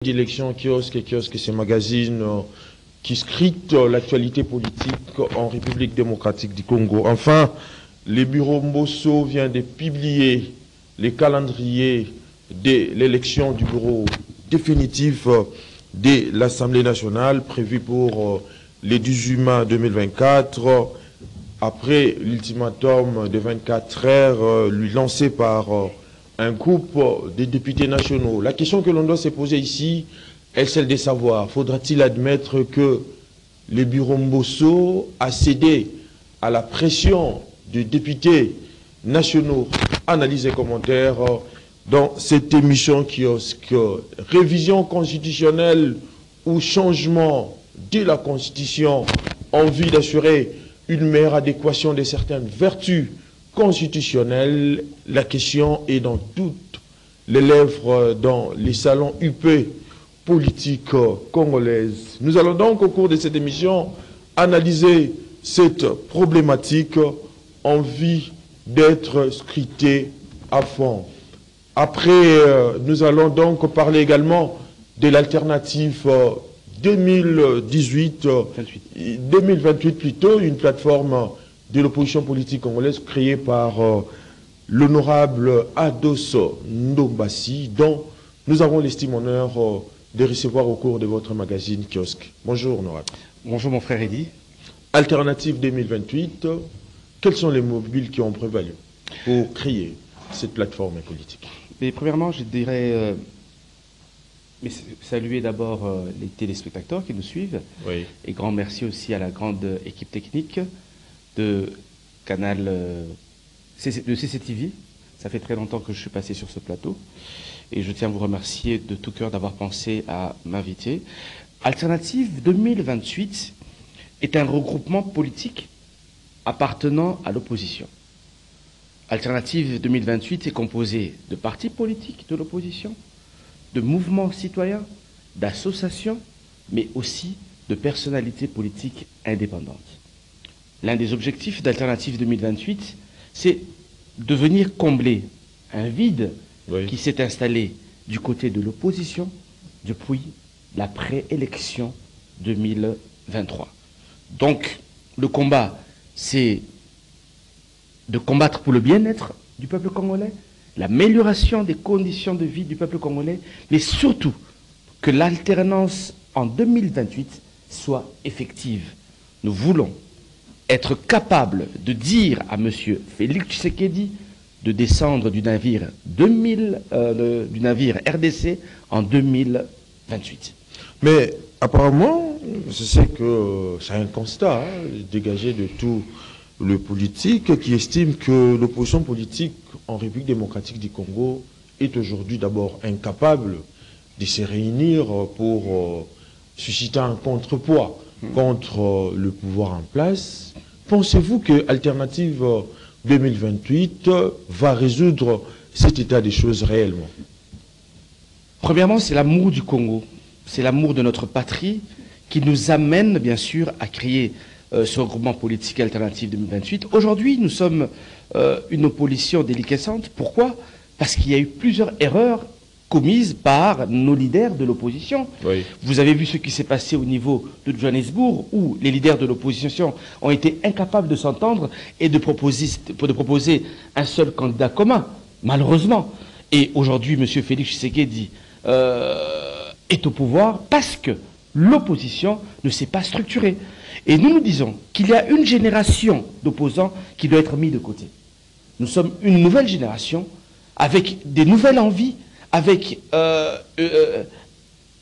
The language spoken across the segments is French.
D'élection kiosque et kiosque, c'est magazine qui scrute l'actualité politique en République démocratique du Congo. Enfin, le bureau Mbosso vient de publier les calendriers de l'élection du bureau définitif de l'Assemblée nationale prévu pour le 18 mai 2024, après l'ultimatum de 24 heures lui lancé par un groupe de députés nationaux. La question que l'on doit se poser ici est celle de savoir, faudra-t-il admettre que le bureau Mbosso a cédé à la pression des députés nationaux? Analyse et commentaires dans cette émission kiosque. Révision constitutionnelle ou changement de la Constitution en vue d'assurer une meilleure adéquation de certaines vertus constitutionnelle, la question est dans toutes les lèvres dans les salons UP politiques congolaises. Nous allons donc au cours de cette émission analyser cette problématique en vue d'être scrutée à fond. Après, nous allons donc parler également de l'alternative 2028 plutôt, une plateforme de l'opposition politique congolaise créée par l'honorable Ados Ndombassi, dont nous avons l'estime honneur de recevoir au cours de votre magazine kiosque. Bonjour, honorable. Bonjour, mon frère Eddy. Alternative 2028, quels sont les mobiles qui ont prévalu pour créer cette plateforme politique? Mais premièrement, je dirais saluer d'abord les téléspectateurs qui nous suivent. Oui. Et grand merci aussi à la grande équipe technique de Canal de CCTV. Ça fait très longtemps que je suis passé sur ce plateau et je tiens à vous remercier de tout cœur d'avoir pensé à m'inviter. Alternative 2028 est un regroupement politique appartenant à l'opposition. Alternative 2028 est composée de partis politiques de l'opposition, de mouvements citoyens, d'associations, mais aussi de personnalités politiques indépendantes. L'un des objectifs d'Alternative 2028, c'est de venir combler un vide qui s'est installé du côté de l'opposition depuis la préélection 2023. Donc, le combat, c'est de combattre pour le bien-être du peuple congolais, l'amélioration des conditions de vie du peuple congolais, mais surtout que l'alternance en 2028 soit effective. Nous voulons être capable de dire à M. Félix Tshisekedi de descendre du navire, du navire RDC en 2028. Mais apparemment, je sais que c'est un constat dégagé de tout le politique qui estime que l'opposition politique en République démocratique du Congo est aujourd'hui d'abord incapable de se réunir pour susciter un contrepoids contre le pouvoir en place. Pensez-vous que Alternative 2028 va résoudre cet état des choses réellement? Premièrement, c'est l'amour du Congo, c'est l'amour de notre patrie qui nous amène bien sûr à créer ce regroupement politique Alternative 2028. Aujourd'hui, nous sommes une opposition déliquescente. Pourquoi? Parce qu'il y a eu plusieurs erreurs commises par nos leaders de l'opposition. Oui. Vous avez vu ce qui s'est passé au niveau de Johannesburg, où les leaders de l'opposition ont été incapables de s'entendre et de proposer un seul candidat commun, malheureusement. Et aujourd'hui, M. Félix Tshisekedi est au pouvoir parce que l'opposition ne s'est pas structurée. Et nous nous disons qu'il y a une génération d'opposants qui doit être mise de côté. Nous sommes une nouvelle génération avec des nouvelles envies, avec un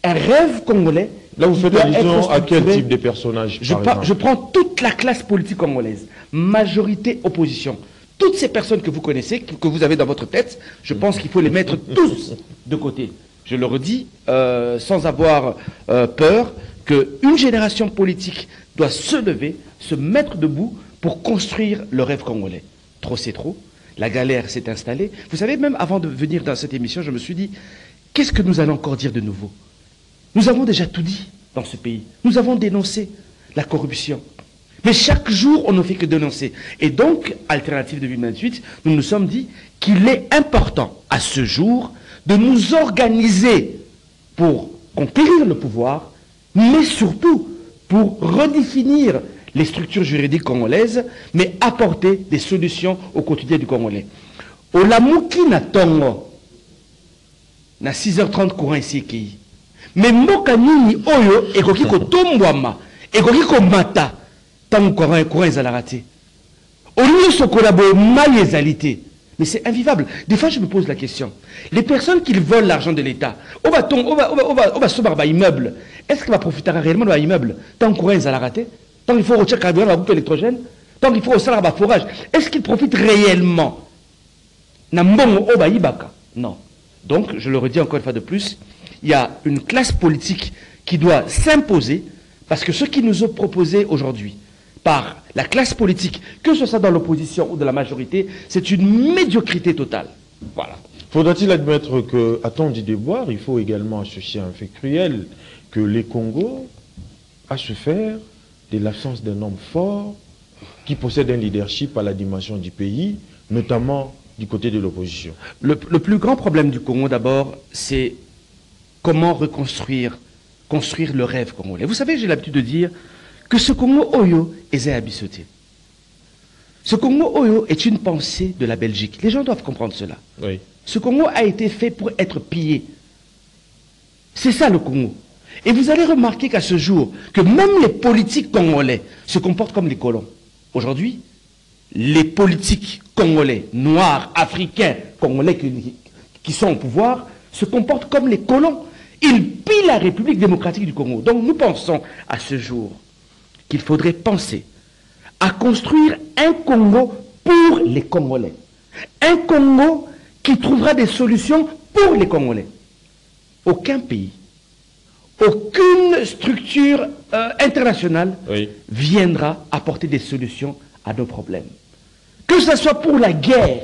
rêve congolais. Là, vous faites allusion à quel type de personnage? Je prends toute la classe politique congolaise, majorité opposition. Toutes ces personnes que vous connaissez, que vous avez dans votre tête, je pense qu'il faut les mettre tous de côté. Je le redis sans avoir peur qu'une génération politique doit se lever, se mettre debout pour construire le rêve congolais. Trop c'est trop. La galère s'est installée. Vous savez, même avant de venir dans cette émission, je me suis dit, qu'est-ce que nous allons encore dire de nouveau? Nous avons déjà tout dit dans ce pays. Nous avons dénoncé la corruption. Mais chaque jour, on ne fait que dénoncer. Et donc, Alternative 2028, nous nous sommes dit qu'il est important, à ce jour, de nous organiser pour conquérir le pouvoir, mais surtout pour redéfinir les structures juridiques congolaises, mais apporter des solutions au quotidien du Congolais. Au Lamouki na Tongo, na 6h30 courant ici qui. Mais mboka nini oyo ekoki ko tombwama, ekoki ko mata, tant courant ezalaka. Au lieu de se collaborer mal les alité. Mais c'est invivable. Des fois, je me pose la question. Les personnes qui volent l'argent de l'État, on va se barrer immeuble. Est-ce qu'il va profiter réellement de l'immeuble? Tant que courant a raté, tant qu'il faut retirer carburant la boucle électrogène, tant qu'il faut au salaire forage, est-ce qu'il profite réellement? Non. Donc, je le redis encore une fois de plus, il y a une classe politique qui doit s'imposer, parce que ce qui nous est proposé aujourd'hui par la classe politique, que ce soit dans l'opposition ou de la majorité, c'est une médiocrité totale. Voilà. Faudra-t-il admettre qu'à temps d'y déboire, il faut également associer un fait cruel, que les Congos a souffert de l'absence d'un homme fort qui possède un leadership à la dimension du pays, notamment du côté de l'opposition. Le plus grand problème du Congo, d'abord, c'est comment construire le rêve congolais. Vous savez, j'ai l'habitude de dire que ce Congo Oyo est abissoté. Ce Congo Oyo est une pensée de la Belgique. Les gens doivent comprendre cela. Oui. Ce Congo a été fait pour être pillé. C'est ça le Congo. Et vous allez remarquer qu'à ce jour, que même les politiques congolais se comportent comme les colons. Aujourd'hui, les politiques congolais, noirs, africains, congolais qui sont au pouvoir, se comportent comme les colons. Ils pillent la République démocratique du Congo. Donc nous pensons à ce jour qu'il faudrait penser à construire un Congo pour les Congolais. Un Congo qui trouvera des solutions pour les Congolais. Aucun pays, aucune structure internationale viendra apporter des solutions à nos problèmes. Que ce soit pour la guerre,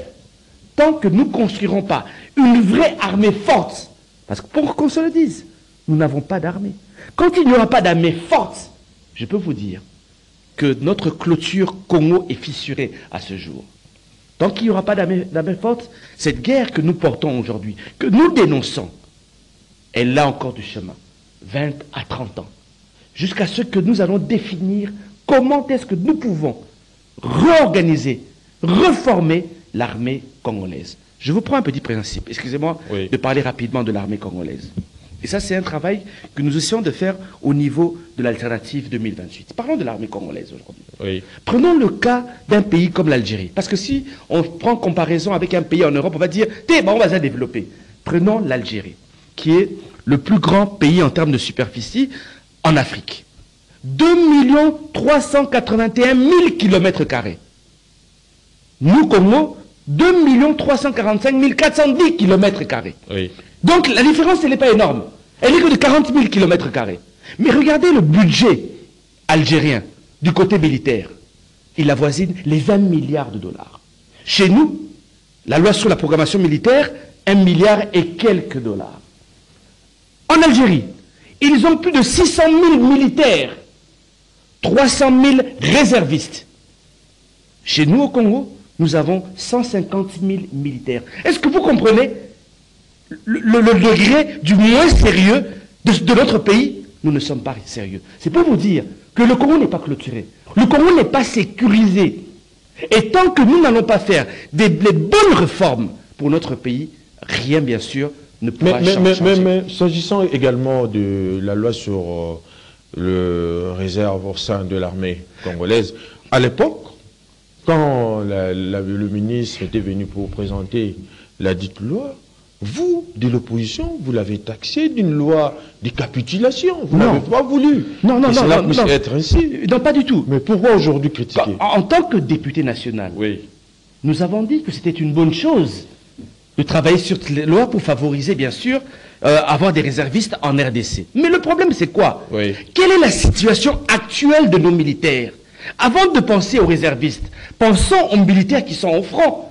tant que nous ne construirons pas une vraie armée forte, parce que pour qu'on se le dise, nous n'avons pas d'armée. Quand il n'y aura pas d'armée forte, je peux vous dire que notre clôture Congo est fissurée à ce jour. Tant qu'il n'y aura pas d'armée forte, cette guerre que nous portons aujourd'hui, que nous dénonçons, elle a encore du chemin, 20 à 30 ans, jusqu'à ce que nous allons définir comment est-ce que nous pouvons réorganiser, reformer l'armée congolaise. Je vous prends un petit principe, excusez-moi de parler rapidement de l'armée congolaise. Et ça, c'est un travail que nous essayons de faire au niveau de l'alternative 2028. Parlons de l'armée congolaise aujourd'hui. Prenons le cas d'un pays comme l'Algérie. Parce que si on prend comparaison avec un pays en Europe, on va dire, on va se développer. Prenons l'Algérie, qui est le plus grand pays en termes de superficie en Afrique. 2 381 000 km². Nous, Congo, 2 345 410 km². Donc la différence, elle n'est pas énorme. Elle est que de 40 000 km². Mais regardez le budget algérien du côté militaire. Il avoisine les 20 milliards de dollars. Chez nous, la loi sur la programmation militaire, 1 milliard et quelques dollars. En Algérie, ils ont plus de 600 000 militaires, 300 000 réservistes. Chez nous, au Congo, nous avons 150 000 militaires. Est-ce que vous comprenez le degré du moins sérieux de notre pays? Nous ne sommes pas sérieux. C'est pour vous dire que le Congo n'est pas clôturé. Le Congo n'est pas sécurisé. Et tant que nous n'allons pas faire les bonnes réformes pour notre pays, rien, bien sûr, ne pourra changer. Mais s'agissant également de la loi sur le réserve au sein de l'armée congolaise, à l'époque, quand le ministre était venu pour présenter la dite loi, vous, de l'opposition, vous l'avez taxé d'une loi de capitulation. Vous n'avez pas voulu. Cela puisse être ainsi. Non, pas du tout. Mais pourquoi aujourd'hui critiquer? En tant que député national, nous avons dit que c'était une bonne chose de travailler sur les lois pour favoriser, bien sûr, avoir des réservistes en RDC. Mais le problème, c'est quoi? Quelle est la situation actuelle de nos militaires? Avant de penser aux réservistes, pensons aux militaires qui sont au front.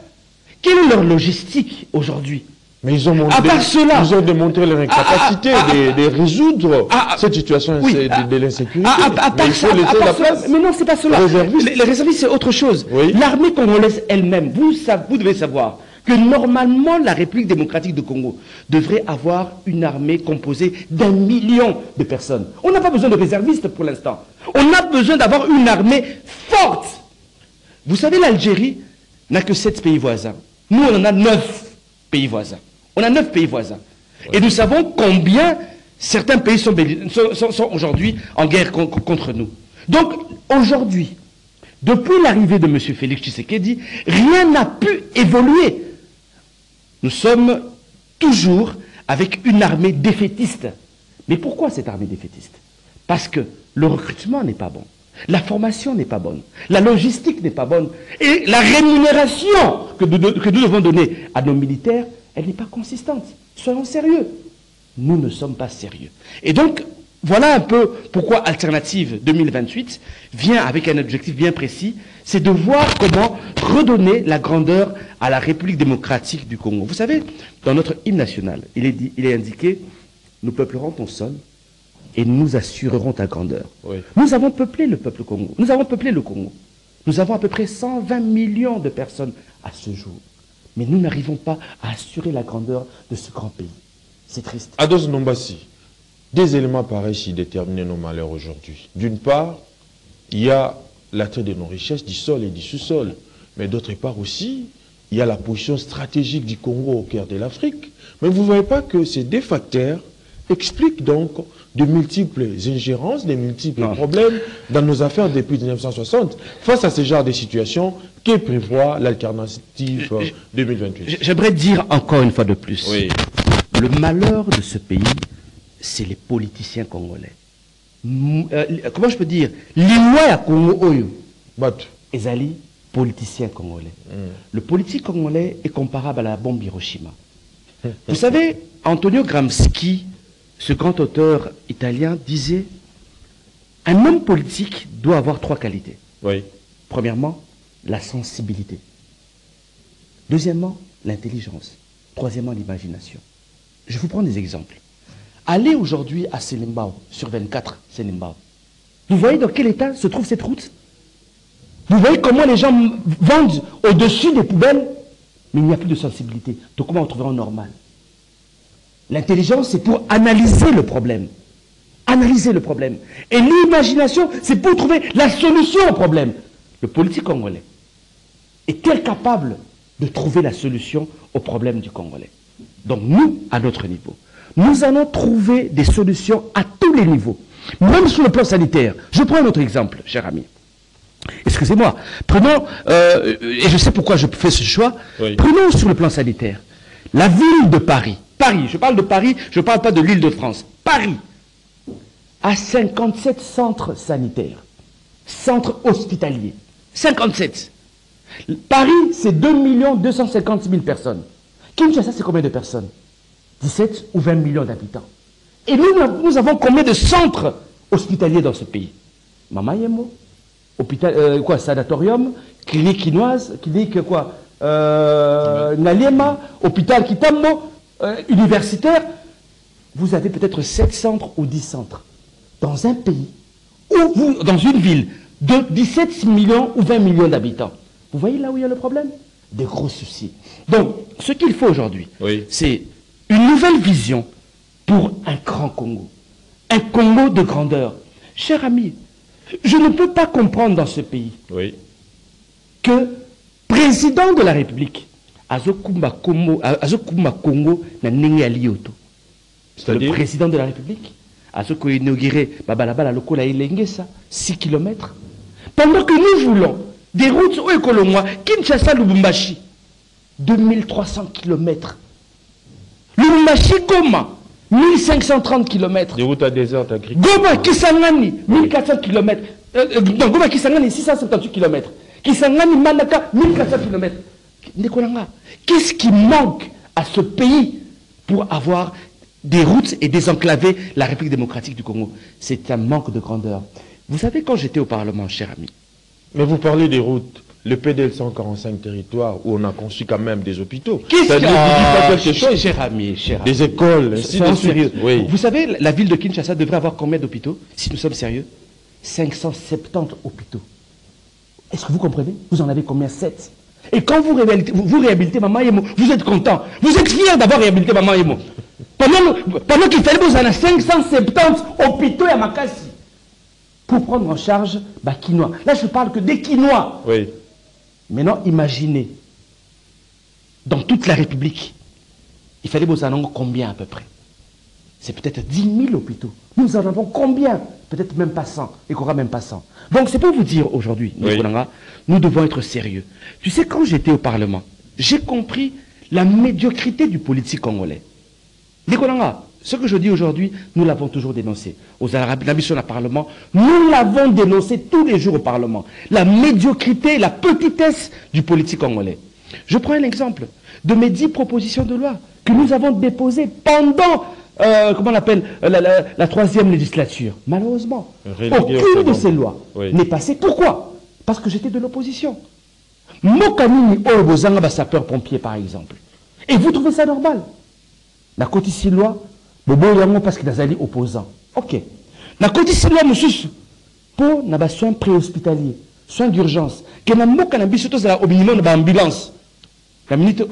Quelle est leur logistique aujourd'hui? Mais ils ont démontré leur incapacité de résoudre cette situation de l'insécurité. Mais il faut laisser la place. Mais non, c'est pas cela. Les réservistes, c'est autre chose. L'armée congolaise elle-même, vous devez savoir que normalement la République démocratique du Congo devrait avoir une armée composée d'1 million de personnes. On n'a pas besoin de réservistes pour l'instant. On a besoin d'avoir une armée forte. Vous savez, l'Algérie n'a que 7 pays voisins. Nous, on en a 9 pays voisins. On a 9 pays voisins. Et nous savons combien certains pays sont aujourd'hui en guerre contre nous. Donc, aujourd'hui, depuis l'arrivée de M. Félix Tshisekedi, rien n'a pu évoluer. Nous sommes toujours avec une armée défaitiste. Mais pourquoi cette armée défaitiste? Parce que le recrutement n'est pas bon. La formation n'est pas bonne. La logistique n'est pas bonne. Et la rémunération que nous devons donner à nos militaires, elle n'est pas consistante. Soyons sérieux. Nous ne sommes pas sérieux. Et donc, voilà un peu pourquoi Alternative 2028 vient avec un objectif bien précis, c'est de voir comment redonner la grandeur à la République démocratique du Congo. Vous savez, dans notre hymne national, il est indiqué « Nous peuplerons ton sol et nous assurerons ta grandeur ». Oui. Nous avons peuplé le peuple Congo, nous avons peuplé le Congo. Nous avons à peu près 120 millions de personnes à ce jour. Mais nous n'arrivons pas à assurer la grandeur de ce grand pays. C'est triste. Ados Nombassi, des éléments paraissent y déterminer nos malheurs aujourd'hui. D'une part, il y a l'attrait de nos richesses du sol et du sous-sol. Mais d'autre part aussi, il y a la position stratégique du Congo au cœur de l'Afrique. Mais vous ne voyez pas que ces deux facteurs expliquent donc de multiples ingérences, de multiples problèmes dans nos affaires depuis 1960. Face à ce genre de situation, que prévoit l'alternative 2028? J'aimerais dire encore une fois de plus, oui. Le malheur de ce pays, c'est les politiciens congolais. Comment je peux dire? L'Imoya Congo Oyo. Ezali, politicien congolais. Le politique congolais est comparable à la bombe Hiroshima. Vous savez, Antonio Gramsci, ce grand auteur italien, disait « Un homme politique doit avoir 3 qualités. Oui. Premièrement, la sensibilité. Deuxièmement, l'intelligence. Troisièmement, l'imagination. » Je vous prends des exemples. Allez aujourd'hui à Selimbao, sur 24, Selimbao. Vous voyez dans quel état se trouve cette route? Vous voyez comment les gens vendent au-dessus des poubelles? Mais il n'y a plus de sensibilité. Donc comment on trouvera en normal? L'intelligence, c'est pour analyser le problème. Analyser le problème. Et l'imagination, c'est pour trouver la solution au problème. Le politique congolais est-il capable de trouver la solution au problème du Congolais? Donc nous, à notre niveau, nous allons trouver des solutions à tous les niveaux, même sur le plan sanitaire. Je prends un autre exemple, cher ami. Excusez-moi. Prenons, et je sais pourquoi je fais ce choix, oui. Prenons sur le plan sanitaire, la ville de Paris. Paris, je parle de Paris, je ne parle pas de l'Île-de-France. Paris a 57 centres sanitaires, centres hospitaliers. 57. Paris, c'est 2 250 000 personnes. Kinshasa, c'est combien de personnes? 17 ou 20 millions d'habitants. Et nous avons combien de centres hospitaliers dans ce pays? Mamayemo, hôpital, sanatorium, clinique quinoise, clinique Naliema, hôpital Kitambo, universitaire. Vous avez peut-être 7 centres ou 10 centres. Dans un pays, dans une ville de 17 millions ou 20 millions d'habitants. Vous voyez là où il y a le problème? Des gros soucis. Donc, ce qu'il faut aujourd'hui, oui. C'est une nouvelle vision pour un grand Congo. Un Congo de grandeur. Cher ami, je ne peux pas comprendre dans ce pays oui. Que président de la République, Azokumba Congo, n'a n'engé alioto. Le président de la République, Azoko inauguré Babalabala Lokola Ilengesa, 6 km. Pendant que nous voulons des routes au Ekolomwa, Kinshasa Lubumbashi, 2300 km. Lubumbashi Goma, 1530 km. Des routes à désert agricole. Goma Kisangani, 1400 km. Non, Goma Kisangani, 678 km. Kisangani Manaka, 1400 km. Qu'est-ce qui manque à ce pays pour avoir des routes et désenclaver la République démocratique du Congo? C'est un manque de grandeur. Vous savez, quand j'étais au Parlement, cher ami. Mais vous parlez des routes. Le PDL 145 territoires où on a construit quand même des hôpitaux. Qu'est-ce qu'il y a quelque chose, cher ami, des écoles, soyons sérieux. Oui. Vous savez, la ville de Kinshasa devrait avoir combien d'hôpitaux, si nous sommes sérieux? 570 hôpitaux. Est-ce que vous comprenez? Vous en avez combien? 7. Et quand vous réhabilitez Maman Yemo, vous êtes content. Vous êtes fier d'avoir réhabilité Maman Yemo. Pendant qu'il fallait vous en a 570 hôpitaux à Makassi pour prendre en charge Quinois. Là, je ne parle que des Quinois. Oui. Maintenant, imaginez, dans toute la République, il fallait vous en avoir combien à peu près? C'est peut-être 10 000 hôpitaux. Nous en avons combien? Peut-être même pas 100. Et qu'on aura même pas 100. Donc c'est pour vous dire aujourd'hui, oui, nous devons être sérieux. Tu sais, quand j'étais au Parlement, j'ai compris la médiocrité du politique congolais. Nicolanga, ce que je dis aujourd'hui, nous l'avons toujours dénoncé. Aux Arabes, la mission au Parlement, nous l'avons dénoncé tous les jours au Parlement. La médiocrité, la petitesse du politique congolais. Je prends un exemple de mes 10 propositions de loi que nous avons déposées pendant comment on appelle la 3e législature. Malheureusement, aucune de ces lois n'est passée. Pourquoi? Parce que j'étais de l'opposition. Mokamini Obozanga sapeur-pompier, par exemple. Et vous trouvez ça normal? La côté si loi, Bobo Yango parce qu'il a allé opposant. Ok. La côté si loi, monsieur, pour n'a soins préhospitaliers, soins d'urgence, que n'a pas cannabis surtout au minimum de l'ambulance. La minute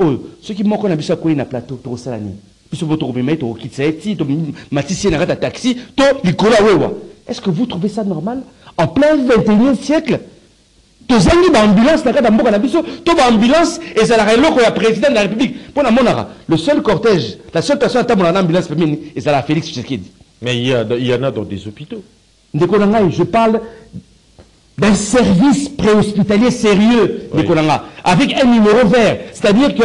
ceux qui manquent cannabis à quoi na plateau, trop salani. Puis votre obémé, to kitsaeti, to matissien arrête à taxi, to likola wewa. Est-ce que vous trouvez ça normal en plein 21e siècle? To zangi ba ambulance na kada mboka na biso, to ba ambulance et ça la reloko ya président de la République. Pour la monara, le seul cortège, la seule personne à table dans l'ambulance féminine, et ça la Félix Tshisekedi. Mais il y en a dans des hôpitaux. Ndekolanga, je parle d'un service préhospitalier sérieux, Ndekolanga, avec un numéro vert. C'est-à-dire que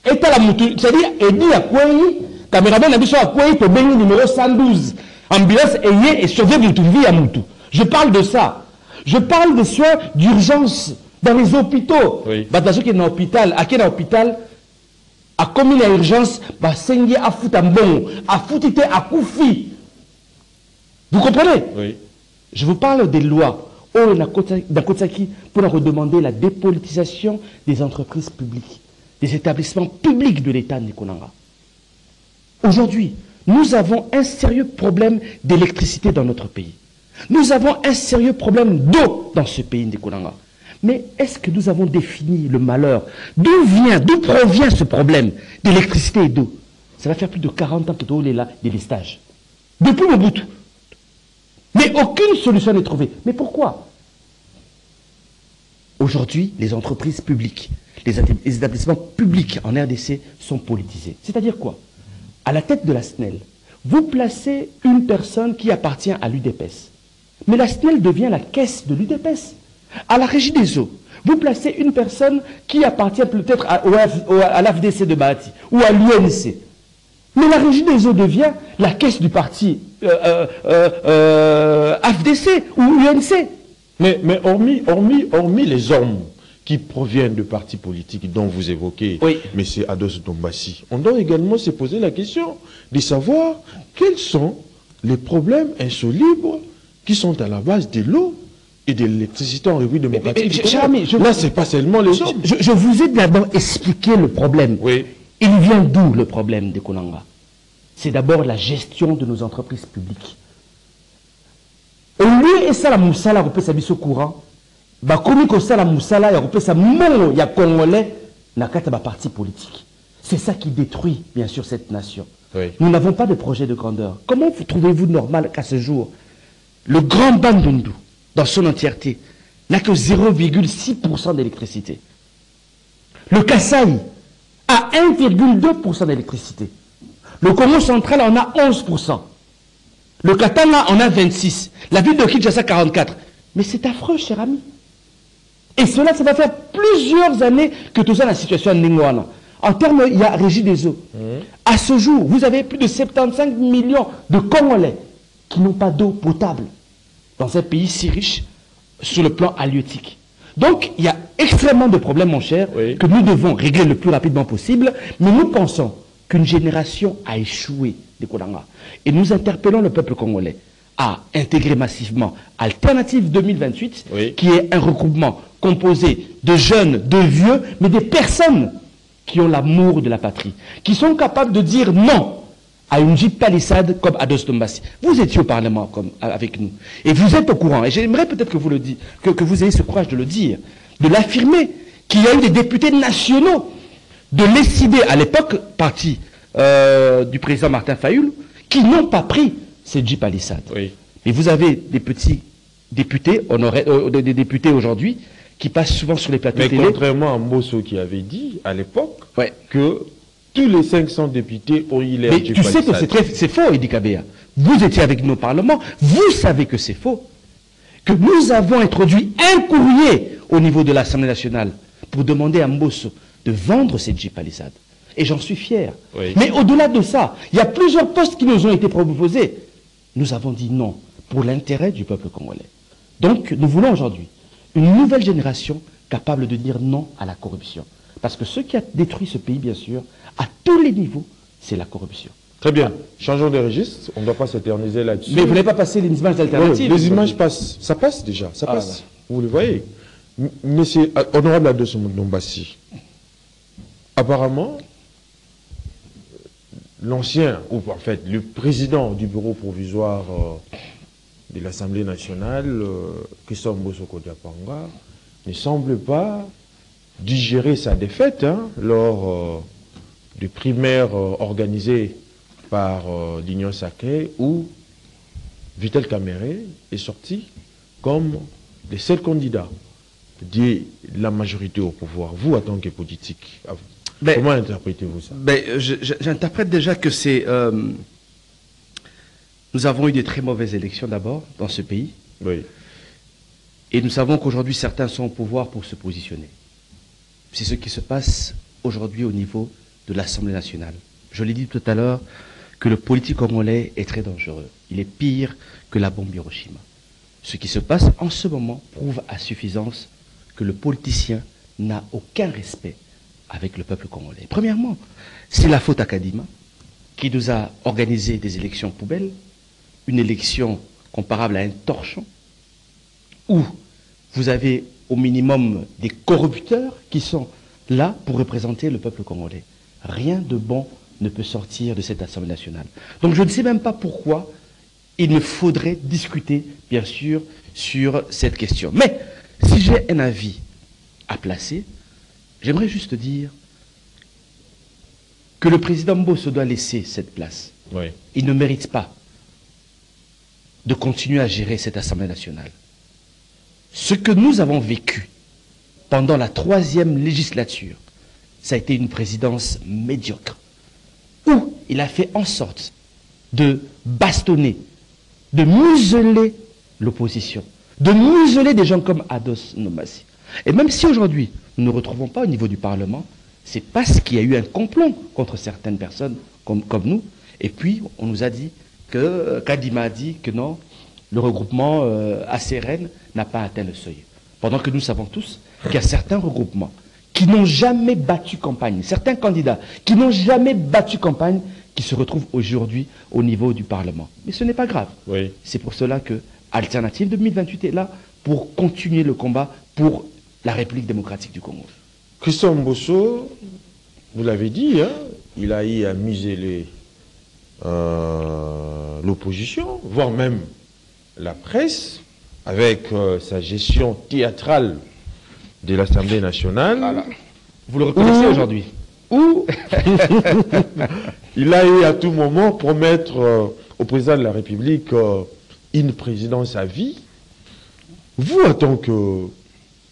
c'est-à-dire, Edi à Kouayi, caméraman a besoin à Kouayi, tu as numéro 112. Ambulance ayez et sauvez votre vie à Moutou. Je parle de ça. Je parle des soins d'urgence dans les hôpitaux. Batazo qui est dans l'hôpital, à quel hôpital, à commune à urgence, bah sengi à fout à bon, à foutité à koufi. Vous comprenez? Oui. Je vous parle des lois. Oh, Nakotaki, pour leur demander la dépolitisation des entreprises publiques, des établissements publics de l'État Nikonanga. Aujourd'hui, nous avons un sérieux problème d'électricité dans notre pays. Nous avons un sérieux problème d'eau dans ce pays Nikonanga. Mais est-ce que nous avons défini le malheur? D'où provient ce problème d'électricité et d'eau? Ça va faire plus de 40 ans que tout est là, des stages. Depuis le bout. Mais aucune solution n'est trouvée. Mais pourquoi? Aujourd'hui, les entreprises publiques, les établissements publics en RDC sont politisés. C'est-à-dire quoi? À la tête de la SNEL, vous placez une personne qui appartient à l'UDPS. Mais la SNEL devient la caisse de l'UDPS. À la Régie des eaux, vous placez une personne qui appartient peut-être à l'AFDC de Bahati ou à l'UNC. Mais la Régie des eaux devient la caisse du parti AFDC ou UNC. Mais hormis les hommes qui proviennent de partis politiques dont vous évoquez, M. Ados Dombassi, on doit également se poser la question de savoir quels sont les problèmes insolubles qui sont à la base de l'eau et de l'électricité en République démocratique. Là, ce n'est pas seulement les hommes. Je vous ai d'abord expliqué le problème. Oui. Il vient d'où le problème de Konanga? C'est d'abord la gestion de nos entreprises publiques. Au lieu de ça, la moussala, on peut s'habiller au courant. Comme ça, la moussala, on peut s'habiller, il y a Congolais, n'a qu'à parti politique. C'est ça qui détruit, bien sûr, cette nation. Oui. Nous n'avons pas de projet de grandeur. Comment trouvez-vous normal qu'à ce jour, le Grand Bandundu, dans son entièreté, n'a que 0,6% d'électricité? Le Kasaï a 1,2% d'électricité. Le Congo central en a 11%. Le Katanga en a 26%. La ville de Kinshasa 44%. Mais c'est affreux, cher ami. Et cela, ça va faire plusieurs années que tout ça, la situation en Ningwana. En termes, il y a Régie des eaux. À ce jour, vous avez plus de 75 millions de Congolais qui n'ont pas d'eau potable dans un pays si riche sur le plan halieutique. Donc, il y a extrêmement de problèmes, mon cher, que nous devons régler le plus rapidement possible. Mais nous pensons qu'une génération a échoué des Kodanga. Et nous interpellons le peuple congolais à intégrer massivement Alternative 2028, qui est un regroupement composé de jeunes, de vieux, mais des personnes qui ont l'amour de la patrie, qui sont capables de dire non à une gîte palissade comme Ados Dombassi. Vous étiez au Parlement comme, avec nous, et vous êtes au courant, et j'aimerais peut-être que vous le dites, que vous ayez ce courage de le dire, de l'affirmer, qu'il y a eu des députés nationaux de l'ECD, à l'époque, parti du président Martin Fayoul, qui n'ont pas pris ces Jeep palissades. Oui. Mais vous avez des petits députés, des députés aujourd'hui, qui passent souvent sur les plateaux Mais télé. contrairement à Mbosso qui avait dit à l'époque Ouais. que tous les 500 députés ont eu l'air Mais du tu sais que palissade. c'est faux, Idi Kabea. Vous étiez avec nous au Parlement, vous savez que c'est faux. Que nous avons introduit un courrier au niveau de l'Assemblée nationale pour demander à Mbosso de vendre ces Jeep palissades. Et j'en suis fier. Oui. Mais au-delà de ça, il y a plusieurs postes qui nous ont été proposés. Nous avons dit non pour l'intérêt du peuple congolais. Donc, nous voulons aujourd'hui une nouvelle génération capable de dire non à la corruption. Parce que ce qui a détruit ce pays, bien sûr, à tous les niveaux, c'est la corruption. Très bien. Changeons de registre. On ne doit pas s'éterniser là-dessus. Mais vous n'avez pas passé les images alternatives. Oui, les images passent. Ça passe déjà. Ça Ah, passe. voilà. Vous le voyez. Monsieur Honorable Ados Ndombassi, apparemment, l'ancien, ou en fait le président du bureau provisoire de l'Assemblée nationale, Christophe Mbosoko Diapanga, ne semble pas digérer sa défaite lors des primaires organisées par l'Union sacrée, où Vital Kamere est sorti comme le seul candidat de la majorité au pouvoir. Vous, en tant que politique, comment interprétez-vous ça? J'interprète déjà que c'est... nous avons eu de très mauvaises élections d'abord dans ce pays. Oui. Et nous savons qu'aujourd'hui, certains sont au pouvoir pour se positionner. C'est ce qui se passe aujourd'hui au niveau de l'Assemblée nationale. Je l'ai dit tout à l'heure que le politique congolais est très dangereux. Il est pire que la bombe Hiroshima. Ce qui se passe en ce moment prouve à suffisance que le politicien n'a aucun respect avec le peuple congolais. Premièrement, c'est la faute à Kadima qui nous a organisé des élections poubelles, une élection comparable à un torchon, où vous avez au minimum des corrupteurs qui sont là pour représenter le peuple congolais. Rien de bon ne peut sortir de cette Assemblée nationale. Donc je ne sais même pas pourquoi il me faudrait discuter, bien sûr, sur cette question. Mais si j'ai un avis à placer, j'aimerais juste dire que le président Mbosso doit laisser cette place. Oui. Il ne mérite pas de continuer à gérer cette Assemblée nationale. Ce que nous avons vécu pendant la 3e législature, ça a été une présidence médiocre, où il a fait en sorte de bastonner, de museler l'opposition, de museler des gens comme Ados Ndombassi. Et même si aujourd'hui, nous ne nous retrouvons pas au niveau du Parlement, c'est parce qu'il y a eu un complot contre certaines personnes comme nous. Et puis, on nous a dit que Kadima a dit que non, le regroupement ACRN n'a pas atteint le seuil. Pendant que nous savons tous qu'il y a certains regroupements qui n'ont jamais battu campagne, certains candidats qui n'ont jamais battu campagne, qui se retrouvent aujourd'hui au niveau du Parlement. Mais ce n'est pas grave. Oui. C'est pour cela que Alternative 2028 est là pour continuer le combat pour la République démocratique du Congo. Christophe Mbosso, vous l'avez dit, il a eu à museler l'opposition, voire même la presse, avec sa gestion théâtrale de l'Assemblée nationale. Voilà. Vous le reconnaissez aujourd'hui? Où il a eu à tout moment promettre au président de la République une présidence à vie. Vous, en tant que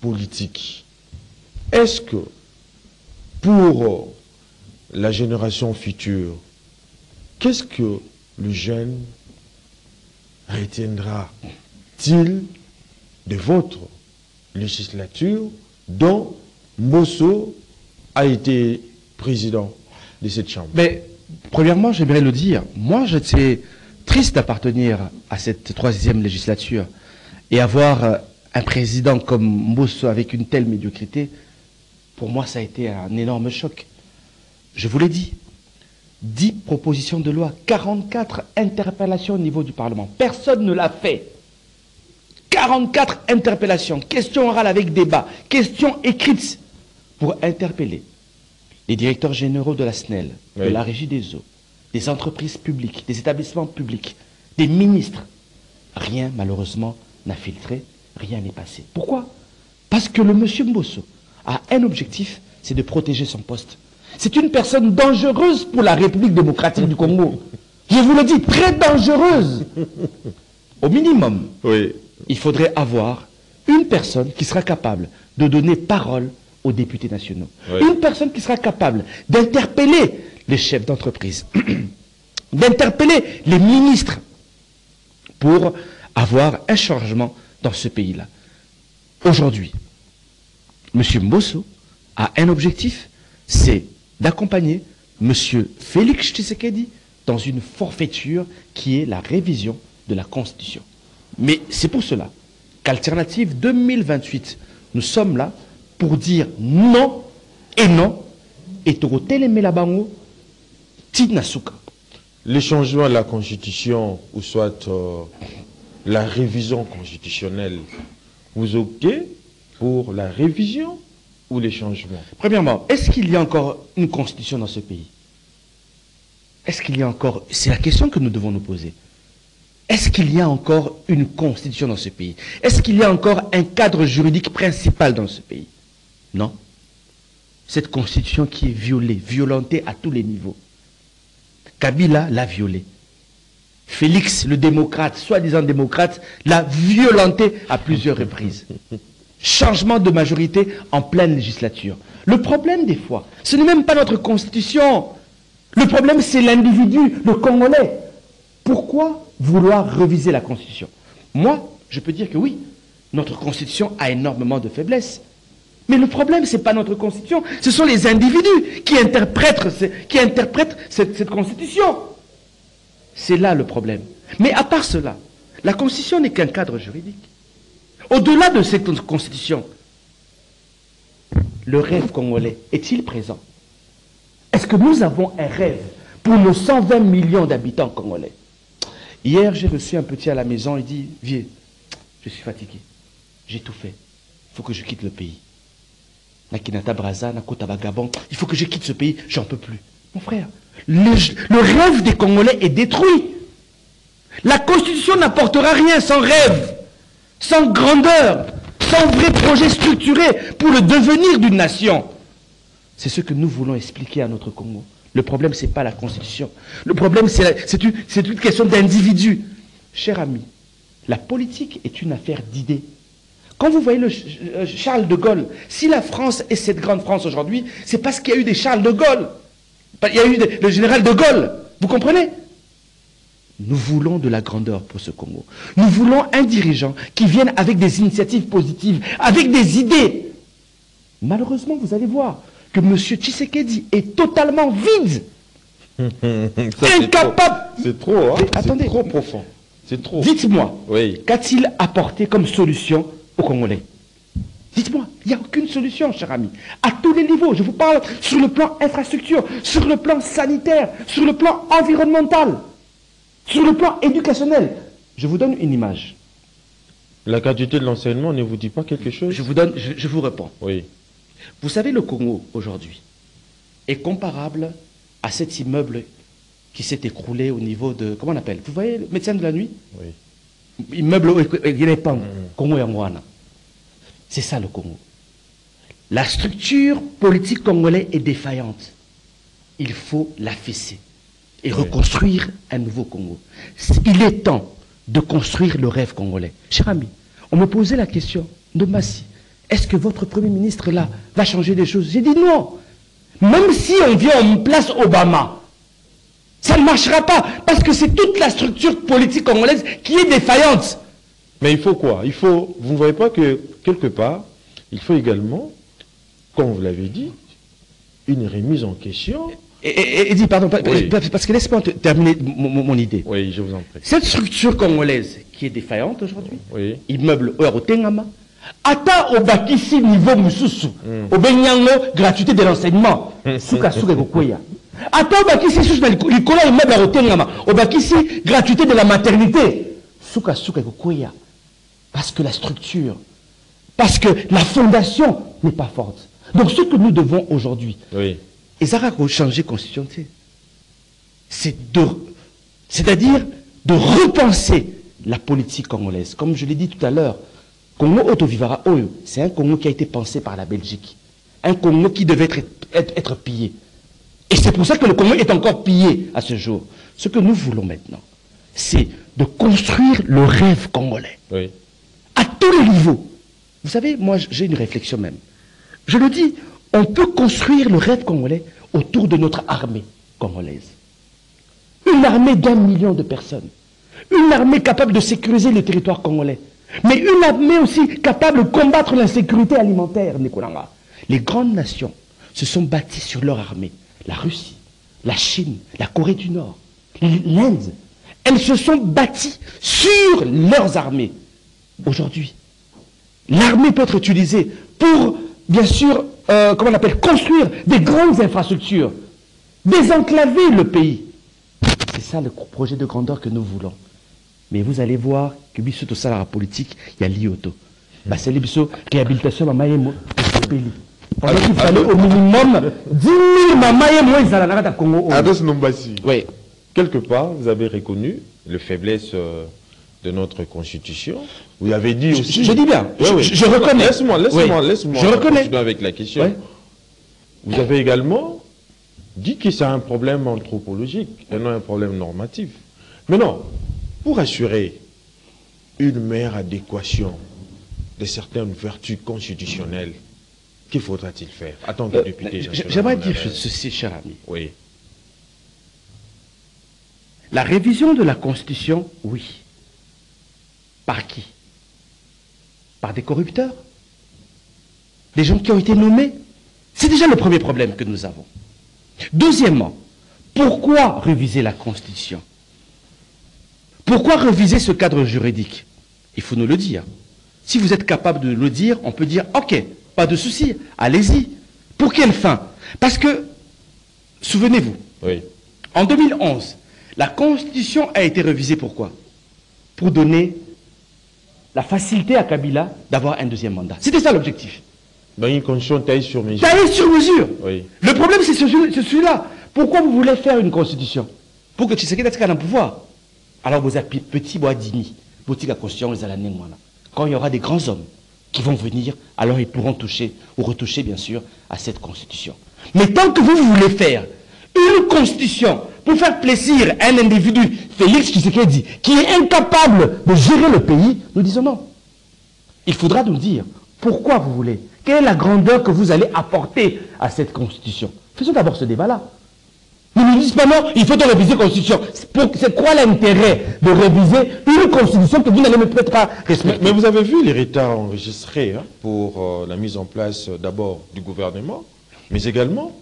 politique, est-ce que pour la génération future, qu'est-ce que le jeune retiendra-t-il de votre législature dont Mbosso a été président de cette chambre? Mais, premièrement, j'aimerais le dire, moi, j'étais triste d'appartenir à cette 3e législature et avoir un président comme Mbosso avec une telle médiocrité, pour moi, ça a été un énorme choc. Je vous l'ai dit, 10 propositions de loi, 44 interpellations au niveau du Parlement. Personne ne l'a fait. 44 interpellations, questions orales avec débat, questions écrites pour interpeller les directeurs généraux de la SNEL, de la Régie des eaux, des entreprises publiques, des établissements publics, des ministres. Rien, malheureusement, n'a filtré, rien n'est passé. Pourquoi? Parce que le monsieur Mbosso a un objectif, c'est de protéger son poste. C'est une personne dangereuse pour la République démocratique du Congo. Je vous le dis, très dangereuse. Au minimum, Oui. il faudrait avoir une personne qui sera capable de donner parole aux députés nationaux. Oui. Une personne qui sera capable d'interpeller les chefs d'entreprise, d'interpeller les ministres pour avoir un changement dans ce pays-là. Aujourd'hui, M. Mbosso a un objectif, c'est d'accompagner M. Félix Tshisekedi dans une forfaiture qui est la révision de la Constitution. Mais c'est pour cela qu'Alternative 2028, nous sommes là pour dire non et non, et Torotele Melabango, Tidnasuka. Les changements à la Constitution, ou soit la révision constitutionnelle, vous optez pour la révision ou les changements? Premièrement, est-ce qu'il y a encore une constitution dans ce pays? Est-ce qu'il y a encore... C'est la question que nous devons nous poser. Est-ce qu'il y a encore une constitution dans ce pays? Est-ce qu'il y a encore un cadre juridique principal dans ce pays? Non. Cette constitution qui est violée, violentée à tous les niveaux. Kabila l'a violée. Félix, le démocrate, soi-disant démocrate, l'a violenté à plusieurs reprises. Changement de majorité en pleine législature. Le problème des fois, ce n'est même pas notre constitution. Le problème, c'est l'individu, le Congolais. Pourquoi vouloir réviser la Constitution? Moi, je peux dire que oui, notre Constitution a énormément de faiblesses. Mais le problème, ce n'est pas notre Constitution, ce sont les individus qui interprètent cette Constitution. C'est là le problème. Mais à part cela, la Constitution n'est qu'un cadre juridique. Au-delà de cette Constitution, le rêve congolais est-il présent? Est-ce que nous avons un rêve pour nos 120 millions d'habitants congolais? Hier, j'ai reçu un petit à la maison, il dit, vieux, je suis fatigué, j'ai tout fait, il faut que je quitte le pays. Nakinata Braza, Nakota Bagabon, il faut que je quitte ce pays, j'en peux plus. Mon frère, le rêve des Congolais est détruit. La Constitution n'apportera rien sans rêve, sans grandeur, sans vrai projet structuré pour le devenir d'une nation. C'est ce que nous voulons expliquer à notre Congo. Le problème, ce n'est pas la Constitution. Le problème, c'est une question d'individu. Cher ami, la politique est une affaire d'idées. Quand vous voyez Charles de Gaulle, si la France est cette grande France aujourd'hui, c'est parce qu'il y a eu des Charles de Gaulle. Il y a eu le général de Gaulle. Vous comprenez? Nous voulons de la grandeur pour ce Congo. Nous voulons un dirigeant qui vienne avec des initiatives positives, avec des idées. Malheureusement, vous allez voir que M. Tshisekedi est totalement vide. Incapable. C'est trop, hein? Attendez. C'est trop profond. C'est trop. Dites-moi, Oui. qu'a-t-il apporté comme solution aux Congolais? Dites-moi, il n'y a aucune solution, cher ami. À tous les niveaux, je vous parle sur le plan infrastructure, sur le plan sanitaire, sur le plan environnemental, sur le plan éducationnel. Je vous donne une image. La qualité de l'enseignement ne vous dit pas quelque chose? Je vous réponds. Oui. Vous savez, le Congo, aujourd'hui, est comparable à cet immeuble qui s'est écroulé au niveau de... Comment on appelle? Vous voyez le médecin de la nuit? Oui. Immeuble Congo Yangwana. C'est ça le Congo. La structure politique congolaise est défaillante. Il faut l'affaisser et reconstruire un nouveau Congo. Il est temps de construire le rêve congolais. Cher ami, on me posait la question de Massi. Est-ce que votre Premier ministre là va changer des choses? J'ai dit non. Même si on vient en place Obama, ça ne marchera pas parce que c'est toute la structure politique congolaise qui est défaillante. Mais il faut quoi? Il faut, vous ne voyez pas que, quelque part, il faut également, comme vous l'avez dit, une remise en question. Et dis, pardon, Oui. parce que laisse-moi terminer mon idée. Oui, je vous en prie. Cette structure congolaise qui est défaillante aujourd'hui, Oui. immeuble Orotengama, ata obakisi niveau mususu, obenyango gratuité de l'enseignement, suka suka gokoya. Ata obakisi susu na likola immeuble Orotengama, obakisi gratuité de la maternité, suka suka gokoya. Parce que la structure, parce que la fondation n'est pas forte. Donc ce que nous devons aujourd'hui, Oui. et ça va changer la constitution, c'est-à-dire de repenser la politique congolaise. Comme je l'ai dit tout à l'heure, Congo Otovivara Oyo, c'est un Congo qui a été pensé par la Belgique. Un Congo qui devait être pillé. Et c'est pour ça que le Congo est encore pillé à ce jour. Ce que nous voulons maintenant, c'est de construire le rêve congolais. Oui. À tous les niveaux. Vous savez, moi j'ai une réflexion même. Je le dis, on peut construire le rêve congolais autour de notre armée congolaise. Une armée d'1 million de personnes. Une armée capable de sécuriser le territoire congolais. Mais une armée aussi capable de combattre l'insécurité alimentaire, Nikolanga. Les grandes nations se sont bâties sur leur armée. La Russie, la Chine, la Corée du Nord, l'Inde. Elles se sont bâties sur leurs armées. Aujourd'hui, l'armée peut être utilisée pour, bien sûr, comment on appelle, construire des grandes infrastructures, désenclaver le pays. C'est ça le projet de grandeur que nous voulons. Mais vous allez voir que biso to sala politique, il y a l'IOTO. Bah c'est l'IBISO réhabilitation mamayemo au pays. Pendant qu'il fallait au minimum 10 000 mamayemo ils allaient à Congo. Ados Nombasi. Oui. Quelque part, vous avez reconnu les faiblesses de notre constitution. Vous avez dit aussi. Je dis bien. Oui, oui. Je reconnais. Laisse-moi. Je reconnais. Continuer avec la question. Oui. Vous avez également dit que c'est un problème anthropologique et non un problème normatif. Mais non, pour assurer une meilleure adéquation de certaines vertus constitutionnelles, qu'il faudra-t-il faire? Attends, député. J'aimerais dire ceci, cher ami. Oui. La révision de la Constitution, oui. Par qui? Par des corrupteurs? Des gens qui ont été nommés? C'est déjà le premier problème que nous avons. Deuxièmement, pourquoi réviser la Constitution? Pourquoi réviser ce cadre juridique? Il faut nous le dire. Si vous êtes capable de le dire, on peut dire, ok, pas de souci, allez-y. Pour quelle fin? Parce que, souvenez-vous, oui. En 2011, la Constitution a été révisée pourquoi? Pour donner la facilité à Kabila d'avoir un deuxième mandat. C'était ça l'objectif. Dans une condition taillée sur mesure. Taillée sur mesure. Oui. Le problème, c'est celui-là. Pourquoi vous voulez faire une constitution? Pour que Tshisekedi ait un pouvoir. Alors vous avez petit bois dimi, boutique à constitution, les alanés, voilà. Quand il y aura des grands hommes qui vont venir, alors ils pourront toucher, ou retoucher bien sûr, à cette constitution. Mais tant que vous voulez faire une constitution pour faire plaisir à un individu, Félix Tshisekedi, qui est incapable de gérer le pays, nous disons non. Il faudra nous dire pourquoi vous voulez. Quelle est la grandeur que vous allez apporter à cette constitution? Faisons d'abord ce débat-là. Nous ne disons pas non, il faut réviser la constitution. C'est quoi l'intérêt de réviser une constitution que vous n'allez peut-être pas respecter? Mais vous avez vu les retards enregistrés pour la mise en place d'abord du gouvernement, mais également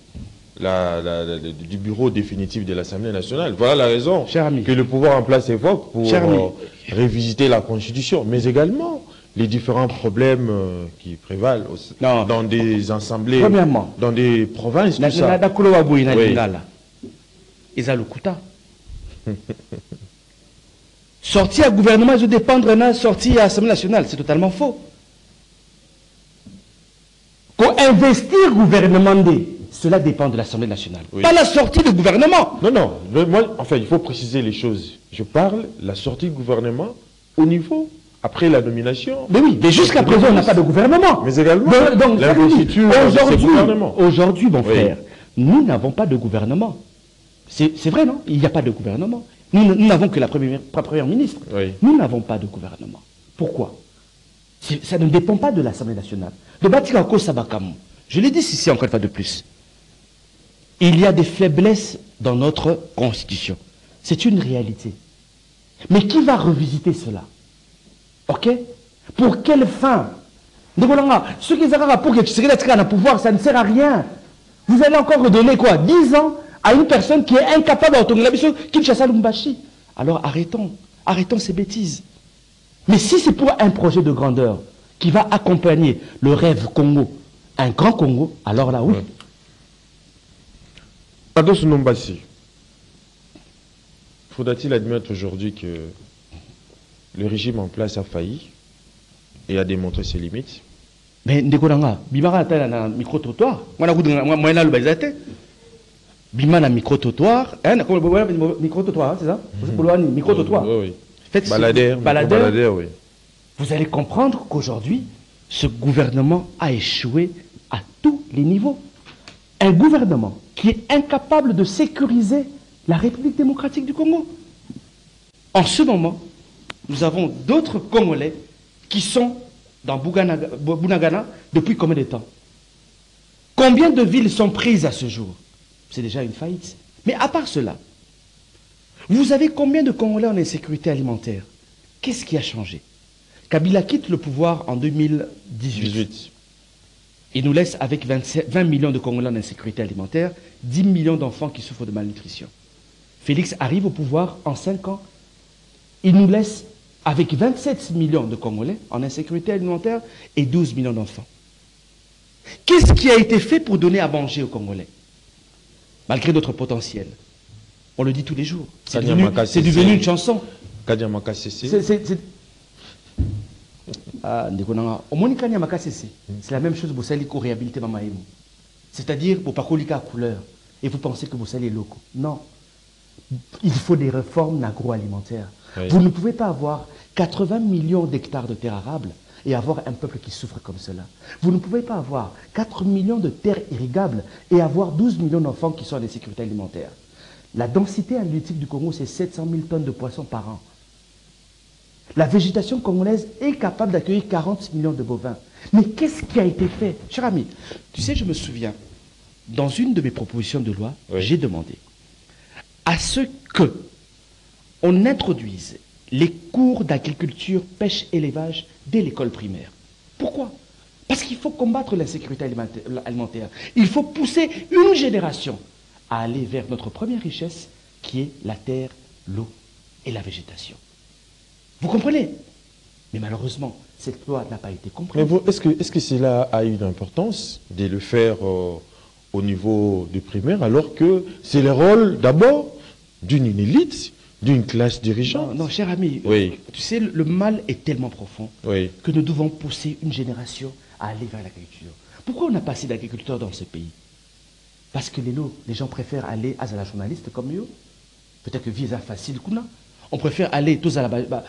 du bureau définitif de l'Assemblée nationale. Voilà la raison que le pouvoir en place évoque pour révisiter la constitution, mais également les différents problèmes qui prévalent dans des assemblées, dans des provinces, tout ça. Oui. Sortir à gouvernement, ils dépendre de sortir à l'Assemblée nationale, c'est totalement faux. Pour investir gouvernement, cela dépend de l'Assemblée nationale. Oui. Pas la sortie du gouvernement. Non. Moi, enfin, il faut préciser les choses. Je parle de la sortie du gouvernement au niveau, après la nomination. Mais oui, mais jusqu'à présent, on n'a pas de gouvernement. Mais également, l'investiture aujourd'hui, mon frère, nous n'avons pas de gouvernement. C'est vrai, non? Il n'y a pas de gouvernement. Nous n'avons que la première ministre. Oui. Nous n'avons pas de gouvernement. Pourquoi? Ça ne dépend pas de l'Assemblée nationale. De Batikako Sabakamu. Je l'ai dit ici encore une fois de plus. Il y a des faiblesses dans notre constitution. C'est une réalité. Mais qui va revisiter cela? Ok? Pour quelle fin? Ceux qui ont pour que Tshisekedi ait un pouvoir, ça ne sert à rien. Vous allez encore redonner quoi? 10 ans à une personne qui est incapable d'autonomiser Kinshasa Lumbashi. Alors arrêtons ces bêtises. Mais si c'est pour un projet de grandeur qui va accompagner le rêve Congo, un grand Congo, alors là oui. Ados Nombasi, faudra-t-il admettre aujourd'hui que le régime en place a failli et a démontré ses limites? Mais Ndekolanga, Bimara a un micro-trottoir. Moi, je suis le Bima na micro-trottoir. Micro-trottoir, c'est ça? Micro-trottoir. Oui. Baladeur, oui. Vous allez comprendre qu'aujourd'hui, ce gouvernement a échoué à tous les niveaux. Un gouvernement qui est incapable de sécuriser la République démocratique du Congo. En ce moment, nous avons d'autres Congolais qui sont dans Bunagana depuis combien de temps? Combien de villes sont prises à ce jour? C'est déjà une faillite. Mais à part cela, vous avez combien de Congolais en insécurité alimentaire? Qu'est-ce qui a changé? Kabila quitte le pouvoir en 2018. Il nous laisse avec 20 millions de Congolais en insécurité alimentaire, 10 millions d'enfants qui souffrent de malnutrition. Félix arrive au pouvoir en 5 ans. Il nous laisse avec 27 millions de Congolais en insécurité alimentaire et 12 millions d'enfants. Qu'est-ce qui a été fait pour donner à manger aux Congolais? Malgré notre potentiel. On le dit tous les jours. C'est devenu une chanson. C'est la même chose pour celle qui réhabiliter Mamaïmou. C'est-à-dire pour pas à couleur. Et vous pensez que vous allez locaux. Non. Il faut des réformes agroalimentaires. Oui. Vous ne pouvez pas avoir 80 millions d'hectares de terres arables et avoir un peuple qui souffre comme cela. Vous ne pouvez pas avoir 4 millions de terres irrigables et avoir 12 millions d'enfants qui sont en insécurité alimentaire. La densité halieutique du Congo, c'est 700 000 tonnes de poissons par an. La végétation congolaise est capable d'accueillir 40 millions de bovins. Mais qu'est-ce qui a été fait? Cher ami, tu sais, je me souviens, dans une de mes propositions de loi, oui, j'ai demandé à ce que on introduise les cours d'agriculture, pêche, élevage dès l'école primaire. Pourquoi? Parce qu'il faut combattre l'insécurité alimentaire. Il faut pousser une génération à aller vers notre première richesse, qui est la terre, l'eau et la végétation. Vous comprenez? Mais malheureusement, cette loi n'a pas été comprise. Est-ce que cela a une importance de le faire au niveau du primaire, alors que c'est le rôle d'abord d'une élite, d'une classe dirigeante? Non, cher ami, oui, tu sais, le mal est tellement profond, oui, que nous devons pousser une génération à aller vers l'agriculture. Pourquoi on n'a pas assez d'agriculteurs dans ce pays? Parce que les gens préfèrent aller à la journaliste comme eux. Peut-être que visa facile, on préfère aller tous à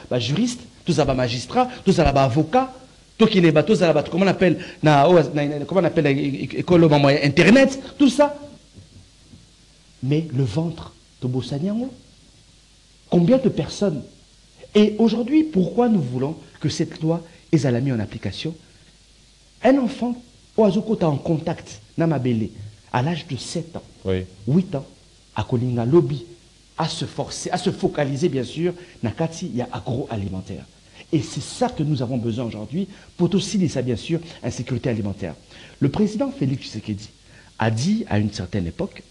la juriste, tous à la magistrat, tous à la avocat, tous qui les tous à la comment on appelle école internet, tout ça. Mais le ventre de Bossaniango, combien de personnes? Et aujourd'hui, pourquoi nous voulons que cette loi ait la mise en application? Un enfant, Oazoko est en contact, Namabele, à l'âge de 7 ans, oui, 8 ans, à Kolinga Lobby, à se forcer, à se focaliser, bien sûr, Nakati, il y a agroalimentaire. Et c'est ça que nous avons besoin aujourd'hui pour aussi, ça, bien sûr, insécurité alimentaire. Le président Félix Tshisekedi a dit à une certaine époque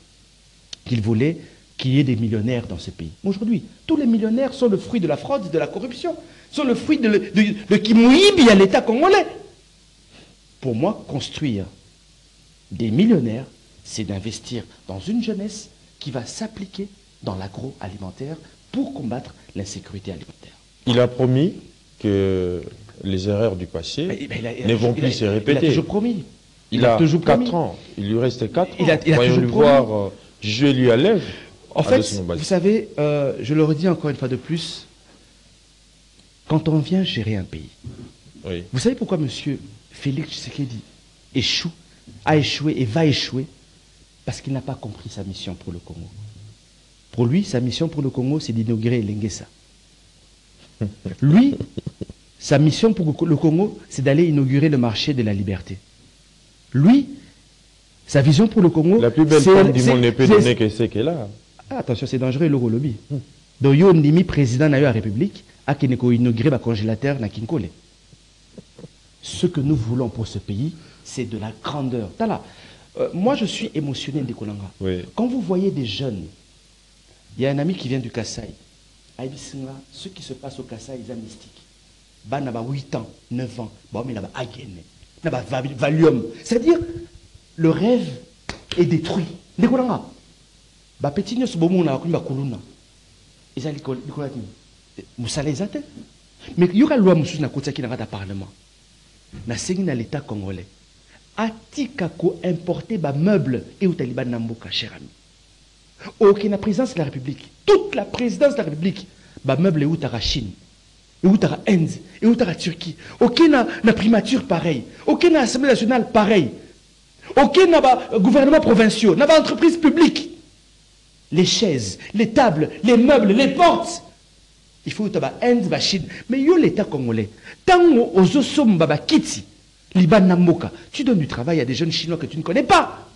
qu'il voulait qu'il y ait des millionnaires dans ce pays. Aujourd'hui, tous les millionnaires sont le fruit de la fraude, de la corruption, sont le fruit de Kimouibi à l'État congolais. Pour moi, construire des millionnaires, c'est d'investir dans une jeunesse qui va s'appliquer dans l'agroalimentaire pour combattre l'insécurité alimentaire. Il a promis que les erreurs du passé ne vont plus se répéter. Il a toujours promis. Il a toujours 4 ans. Il lui reste 4 ans. Il a toujours lui voir jouer lui à l'œuvre. En fait, vous savez, je le redis encore une fois de plus, quand on vient gérer un pays, oui, vous savez pourquoi M. Félix Tshisekedi a échoué et va échouer? Parce qu'il n'a pas compris sa mission pour le Congo. Pour lui, sa mission pour le Congo, c'est d'inaugurer Lengesa. Lui, sa mission pour le Congo, c'est d'aller inaugurer le marché de la liberté. Lui, sa vision pour le Congo... La plus belle femme du monde ne peut donner que ce qu'elle a. Ah, attention, c'est dangereux, le lobby. Donc, yo ndimi président de la République a inauguré le congélateur na Kinkole. Ce que nous voulons pour ce pays, c'est de la grandeur. Moi, je suis émotionné de Kolanga. Oui. Quand vous voyez des jeunes, il y a un ami qui vient du Kassai. Ce qui se passe au Kassai, ils sont mystiques. Bah, n'a pas 8 ans, 9 ans. Bah, mais n'a pas agéné. N'a pas valium. C'est-à-dire, le rêve est détruit. De Kolanga. Bah, petit ne se bomo na kumba kuluna. Ils ont l'école. Moussa les a. Mais il y aura loi moussous na kota qui n'a pas de parlement. Na sengi na l'État congolais. Atikako importer ba meubles et au Taliban Namboka, cher ami. Aucune la présidence de la République, toute la présidence de la République, ba meubles et où t'as Chine, et où t'as Inde, et où t'as Turquie. Aucune na primature pareil, aucune assemblée nationale pareil, Ok, n'a pas gouvernement provincial, n'a pas entreprise publique. Les chaises, les tables, les meubles, les portes. Il faut que tu aies Chine. Mais yo l'État congolais, tant aux ossom baba kiti, Liban Namoka, tu donnes du travail à des jeunes Chinois que tu ne connais pas.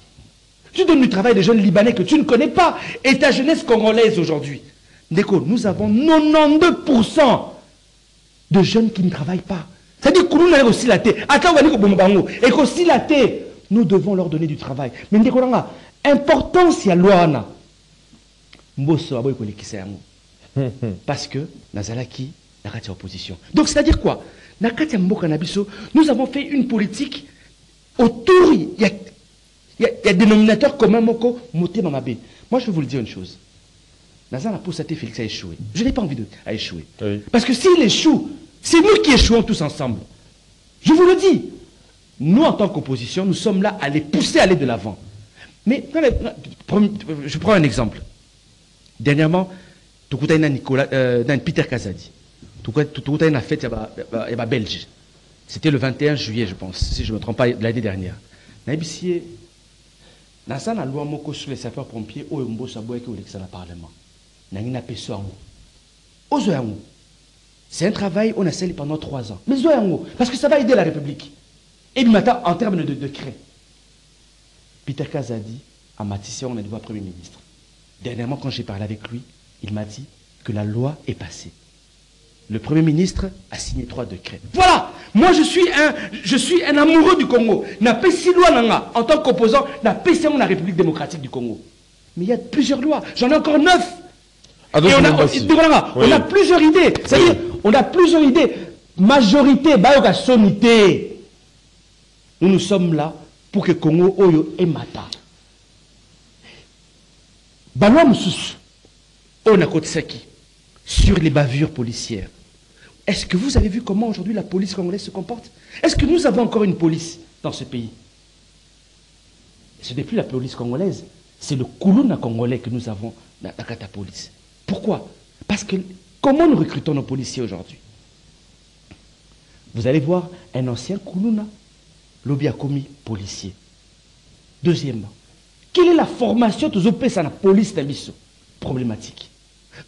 Tu donnes du travail à des jeunes Libanais que tu ne connais pas. Et ta jeunesse congolaise aujourd'hui. Ndeko, nous avons 92% de jeunes qui ne travaillent pas. C'est-à-dire que nous avons aussi la tête. Et qu'aussi la tête, nous devons leur donner du travail. Mais ndeko, importance ya loi. Parce que Nazalaki n'a pas opposition. Donc c'est-à-dire quoi? Nous avons fait une politique autour. Il y a des dénominateurs communs. Moi je vais vous le dire une chose. Nazal a poussé Félix à échouer. Je n'ai pas envie d'échouer. Oui. Parce que s'il échoue, c'est nous qui échouons tous ensemble. Je vous le dis. Nous, en tant qu'opposition, nous sommes là à les pousser à aller de l'avant. Mais je prends un exemple. Dernièrement, Peter Kazadi. A fait à Belge. C'était le 21 juillet, je pense, si je ne me trompe pas, l'année dernière. Dans la loi sur les sapeurs-pompiers, au Yombo Saboye qui est au Parlement. C'est un travail, on a scellé pendant 3 ans. Mais parce que ça va aider la République. Et maintenant, en termes de décret, Peter Kazadi a matissé, on a devant le Premier ministre. Dernièrement, quand j'ai parlé avec lui, il m'a dit que la loi est passée. Le Premier ministre a signé 3 décrets. Voilà. Moi, je suis un amoureux du Congo. N'a pas si loi en tant qu'opposant, n'a pas si la République démocratique du Congo. Mais il y a plusieurs lois. J'en ai encore 9. Et on a plusieurs idées. C'est-à-dire, on a plusieurs idées. Majorité, sonité. Nous sommes là pour que Congo oyo et mata. Balwa Moussous, on a Kotsaki, sur les bavures policières. Est-ce que vous avez vu comment aujourd'hui la police congolaise se comporte? Est-ce que nous avons encore une police dans ce pays? Ce n'est plus la police congolaise, c'est le Koulouna congolais que nous avons dans la Kata Police. Pourquoi? Parce que comment nous recrutons nos policiers aujourd'hui? Vous allez voir un ancien Koulouna, lobby a commis policier. Deuxièmement, quelle est la formation de la police d'Abisso? Problématique.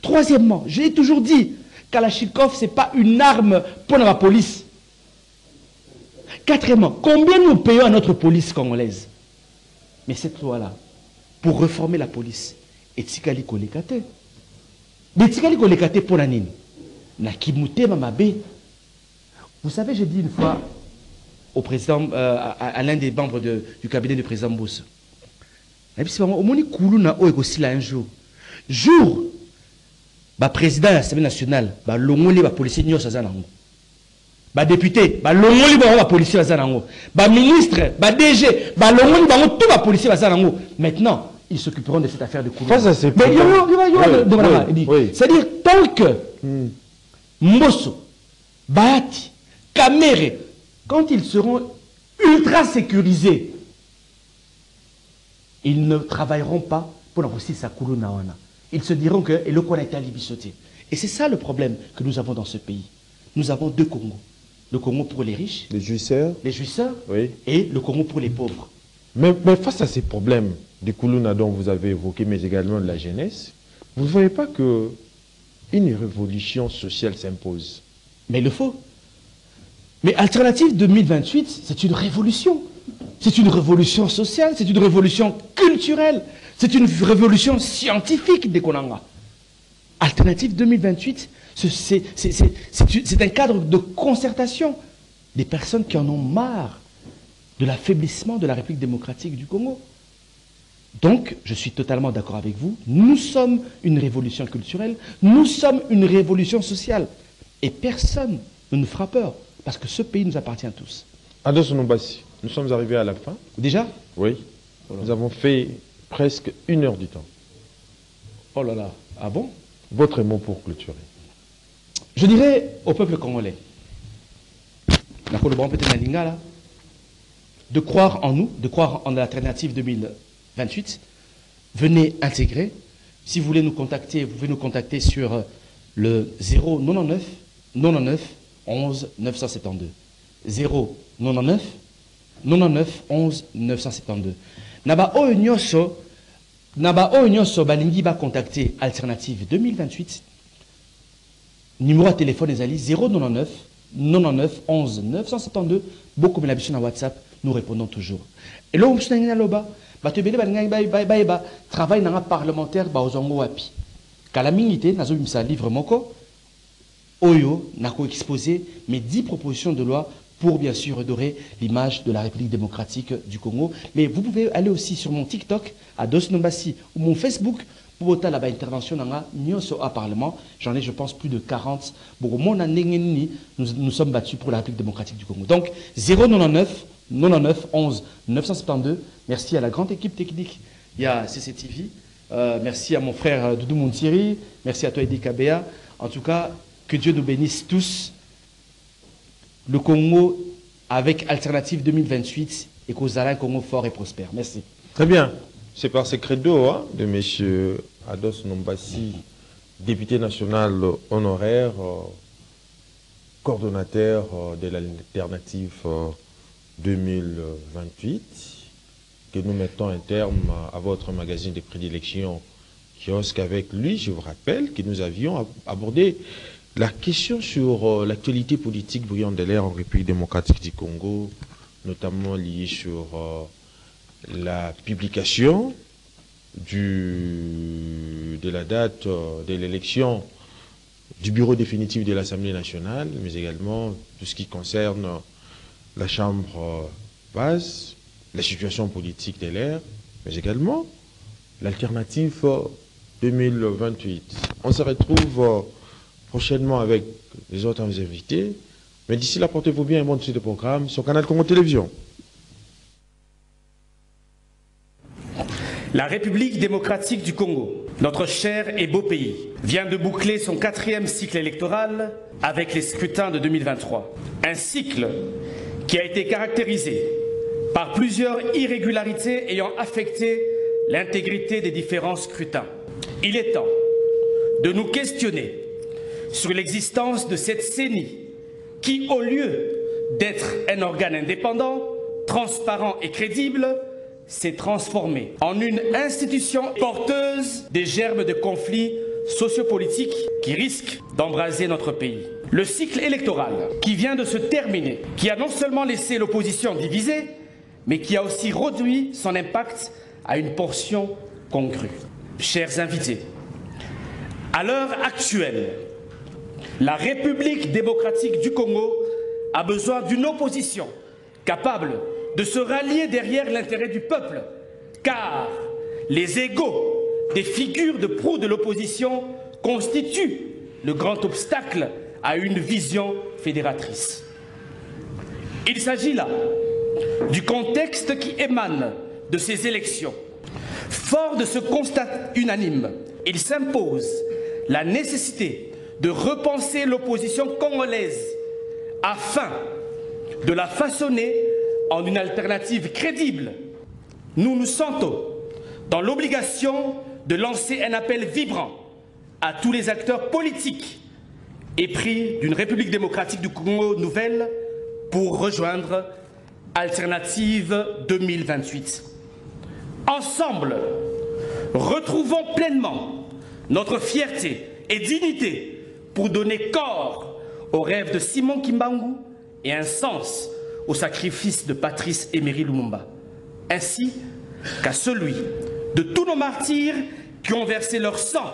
Troisièmement, je l'ai toujours dit, Kalachnikov, ce n'est pas une arme pour la police. Quatrièmement, combien nous payons à notre police congolaise? Mais cette loi-là, pour reformer la police, est Tikali Kolekate. Mais Tikali Kolekate pour la nine. Nakimute Mamabe. Vous savez, j'ai dit une fois au président, à l'un des membres du cabinet du président Bousso. Et puis, au moins, Koulouna, aussi là un jour. Jour, le président de l'Assemblée nationale, le policier, le député, le policier, le ministre, le DG, tout le policier. Maintenant, ils s'occuperont de cette affaire de Koulouna. C'est-à-dire, tant que Mbosso, Bahati, Kamere, quand ils seront ultra sécurisés, ils ne travailleront pas pour la justice à Koulouna. Ils se diront que le Congo a été alibisoté. Et c'est ça le problème que nous avons dans ce pays. Nous avons 2 Congos. Le Congo pour les riches, les jouisseurs, oui, et le Congo pour les pauvres. Mais face à ces problèmes de Koulouna dont vous avez évoqué, mais également de la jeunesse, vous ne voyez pas qu'une révolution sociale s'impose? Mais il le faut. Mais Alternative 2028, c'est une révolution. C'est une révolution sociale, c'est une révolution culturelle, c'est une révolution scientifique des Konanga. Alternative 2028, c'est un cadre de concertation des personnes qui en ont marre de l'affaiblissement de la République démocratique du Congo. Donc, je suis totalement d'accord avec vous. Nous sommes une révolution culturelle, nous sommes une révolution sociale. Et personne ne nous fera peur, parce que ce pays nous appartient à tous. Ados Nombassi, nous sommes arrivés à la fin. Déjà? Oui. Voilà. Nous avons fait presque 1 heure du temps. Oh là là, ah bon? Votre mot pour clôturer. Je dirais au peuple congolais, de croire en nous, de croire en l'alternative 2028. Venez intégrer. Si vous voulez nous contacter, vous pouvez nous contacter sur le 099 99 11 972. 099 99 11 972. Naba oyo nyonso balingi ba contacter Alternative 2028. Numéro de téléphone ezali 099 99 11 972. Beaucoup de la sur WhatsApp, nous répondons toujours. Et là, on travail dans un parlementaire bazongo wapi. Calamité, nazo bimsa livre moko. Oyo nako exposé mes 10 propositions de loi pour bien sûr redorer l'image de la République démocratique du Congo. Mais vous pouvez aller aussi sur mon TikTok, Ados Nombassi, ou mon Facebook, pour voter là-bas intervention dans un Parlement. J'en ai, je pense, plus de 40. Bon, nous sommes battus pour la République démocratique du Congo. Donc, 099 99 11 972. Merci à la grande équipe technique. Il y a CCTV. Merci à mon frère Doudou Montiri. Merci à toi, Edi Kabea. En tout cas, que Dieu nous bénisse tous. Le Congo avec Alternative 2028 et qu'aux un Congo fort et prospère. Merci. Très bien. C'est par ces credos de M. Ados Nombassi, député national honoraire, coordonnateur de l'Alternative 2028, que nous mettons un terme à votre magazine de prédilection Kiosque. Avec lui, je vous rappelle que nous avions abordé la question sur l'actualité politique brillante de l'ère en République démocratique du Congo, notamment liée sur la publication de la date de l'élection du bureau définitif de l'Assemblée nationale, mais également tout ce qui concerne la Chambre basse, la situation politique de l'ère, mais également l'Alternative 2028. On se retrouve prochainement avec les autres invités. Mais d'ici là, portez-vous bien et bon suite de programme sur Canal Congo Télévision. La République démocratique du Congo, notre cher et beau pays, vient de boucler son 4e cycle électoral avec les scrutins de 2023. Un cycle qui a été caractérisé par plusieurs irrégularités ayant affecté l'intégrité des différents scrutins. Il est temps de nous questionner sur l'existence de cette CENI qui, au lieu d'être un organe indépendant, transparent et crédible, s'est transformée en une institution porteuse des germes de conflits sociopolitiques qui risquent d'embraser notre pays. Le cycle électoral qui vient de se terminer, qui a non seulement laissé l'opposition divisée, mais qui a aussi réduit son impact à une portion congrue. Chers invités, à l'heure actuelle, la République démocratique du Congo a besoin d'une opposition capable de se rallier derrière l'intérêt du peuple, car les égos des figures de proue de l'opposition constituent le grand obstacle à une vision fédératrice. Il s'agit là du contexte qui émane de ces élections. Fort de ce constat unanime, il s'impose la nécessité de repenser l'opposition congolaise afin de la façonner en une alternative crédible. Nous nous sentons dans l'obligation de lancer un appel vibrant à tous les acteurs politiques épris d'une République démocratique du Congo nouvelle pour rejoindre Alternative 2028. Ensemble, retrouvons pleinement notre fierté et dignité pour donner corps au rêve de Simon Kimbangu et un sens au sacrifice de Patrice Emery Lumumba, ainsi qu'à celui de tous nos martyrs qui ont versé leur sang